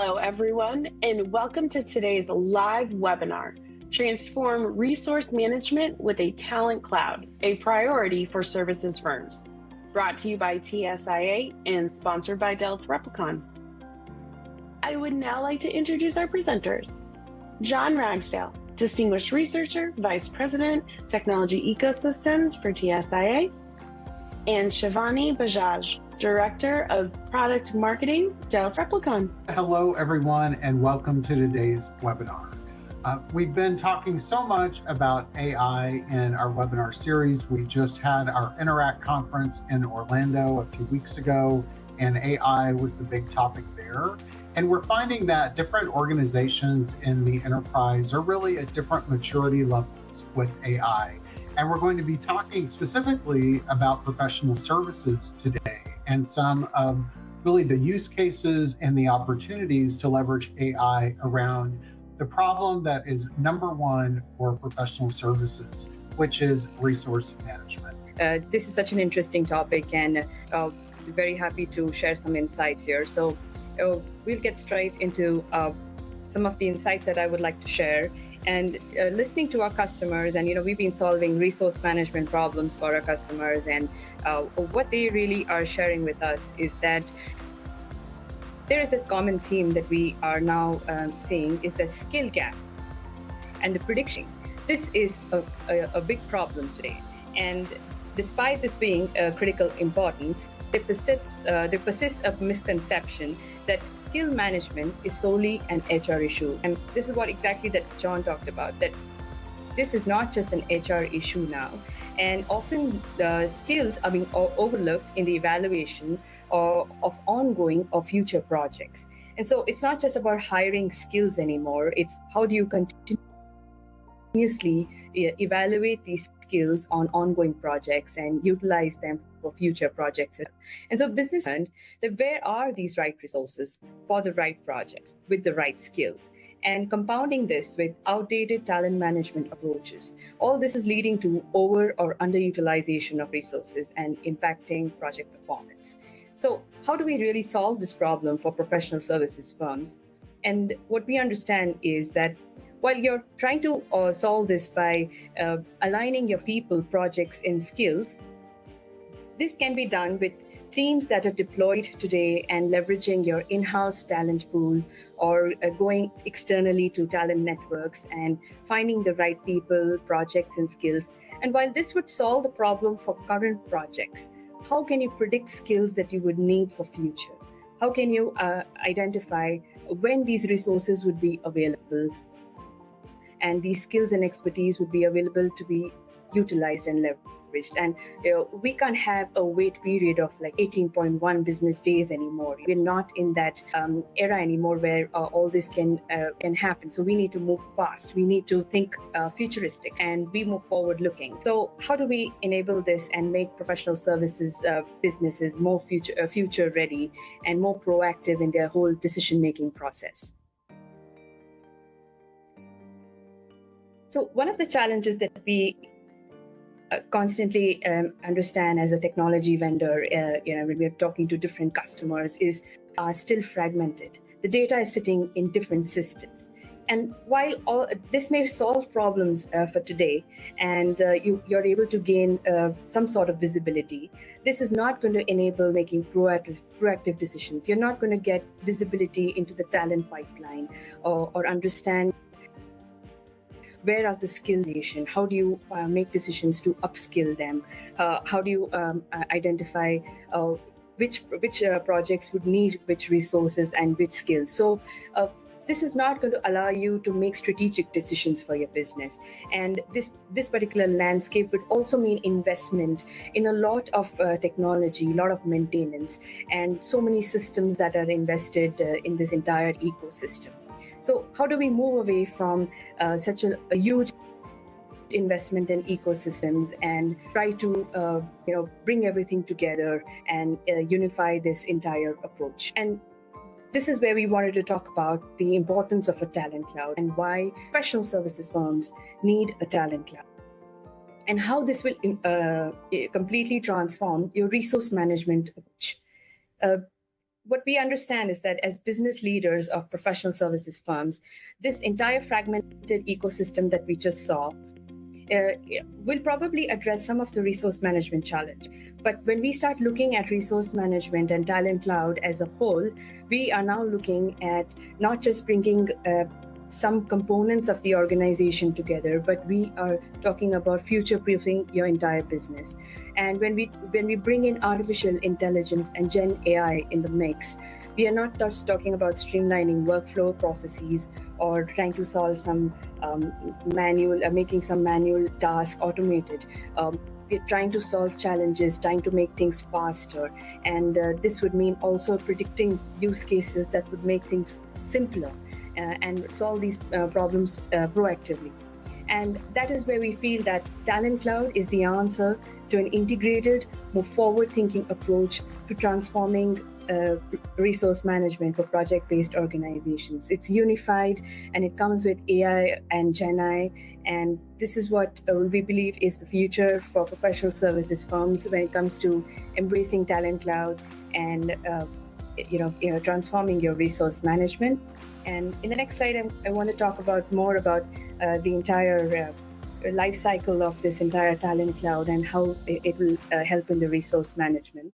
Hello, everyone, and welcome to today's live webinar, Transform Resource Management with a Talent Cloud, a priority for services firms. Brought to you by TSIA and sponsored by Deltek Replicon. I would now like to introduce our presenters. John Ragsdale, Distinguished Researcher, Vice President, Technology Ecosystems for TSIA, and Shivani Bajaj, Director of Product Marketing, Deltek Replicon. Hello, everyone, and welcome to today's webinar. We've been talking so much about AI in our webinar series. We just had our Interact conference in Orlando a few weeks ago, and AI was the big topic there. And we're finding that different organizations in the enterprise are really at different maturity levels with AI. And we're going to be talking specifically about professional services today and some of really the use cases and the opportunities to leverage AI around the problem that is number one for professional services, which is resource management. This is such an interesting topic, and very happy to share some insights here. So we'll get straight into some of the insights that I would like to share. And listening to our customers, and we've been solving resource management problems for our customers, and what they really are sharing with us is that there is a common theme that we are now seeing is the skill gap and the prediction. This is a big problem today, and despite this being a critical importance, there persists a misconception that skill management is solely an HR issue. And this is what exactly that John talked about, that this is not just an HR issue now. And often the skills are being overlooked in the evaluation of ongoing or future projects. And so it's not just about hiring skills anymore, it's how do you continuously evaluate these skills on ongoing projects and utilize them for future projects. And so business learned that where are these right resources for the right projects with the right skills, and compounding this with outdated talent management approaches. All this is leading to over or underutilization of resources and impacting project performance. So how do we really solve this problem for professional services firms? And what we understand is that while you're trying to solve this by aligning your people, projects, and skills, this can be done with teams that are deployed today and leveraging your in-house talent pool, or going externally to talent networks and finding the right people, projects, and skills. And while this would solve the problem for current projects, how can you predict skills that you would need for future? How can you identify when these resources would be available and these skills and expertise would be available to be utilized and leveraged? And we can't have a wait period of like 18.1 business days anymore. We're not in that era anymore where all this can happen. So we need to move fast. We need to think futuristic and be more forward looking. So how do we enable this and make professional services businesses more future ready and more proactive in their whole decision making process? So one of the challenges that we constantly understand as a technology vendor, when we're talking to different customers, is still fragmented. The data is sitting in different systems. And while all this may solve problems for today, and you're able to gain some sort of visibility, this is not going to enable making proactive decisions. You're not going to get visibility into the talent pipeline or understand where are the skills, how do you make decisions to upskill them? How do you identify which projects would need which resources and which skills? So this is not going to allow you to make strategic decisions for your business. And this particular landscape would also mean investment in a lot of technology, a lot of maintenance, and so many systems that are invested in this entire ecosystem. So how do we move away from such a huge investment in ecosystems and try to bring everything together and unify this entire approach? And this is where we wanted to talk about the importance of a talent cloud and why professional services firms need a talent cloud, and how this will completely transform your resource management approach. what we understand is that as business leaders of professional services firms, this entire fragmented ecosystem that we just saw will probably address some of the resource management challenge. But when we start looking at resource management and talent cloud as a whole, we are now looking at not just bringing some components of the organization together, but we are talking about future-proofing your entire business. And when we bring in artificial intelligence and Gen AI in the mix, we are not just talking about streamlining workflow processes or trying to solve some making some manual tasks automated. We're trying to solve challenges, trying to make things faster. And this would mean also predicting use cases that would make things simpler and solve these problems proactively. And that is where we feel that Talent Cloud is the answer to an integrated, more forward-thinking approach to transforming resource management for project-based organizations. It's unified and it comes with AI and Gen AI, and this is what we believe is the future for professional services firms when it comes to embracing Talent Cloud and transforming your resource management. And in the next slide, I want to talk more about the entire life cycle of this entire Talent Cloud and how it will help in the resource management.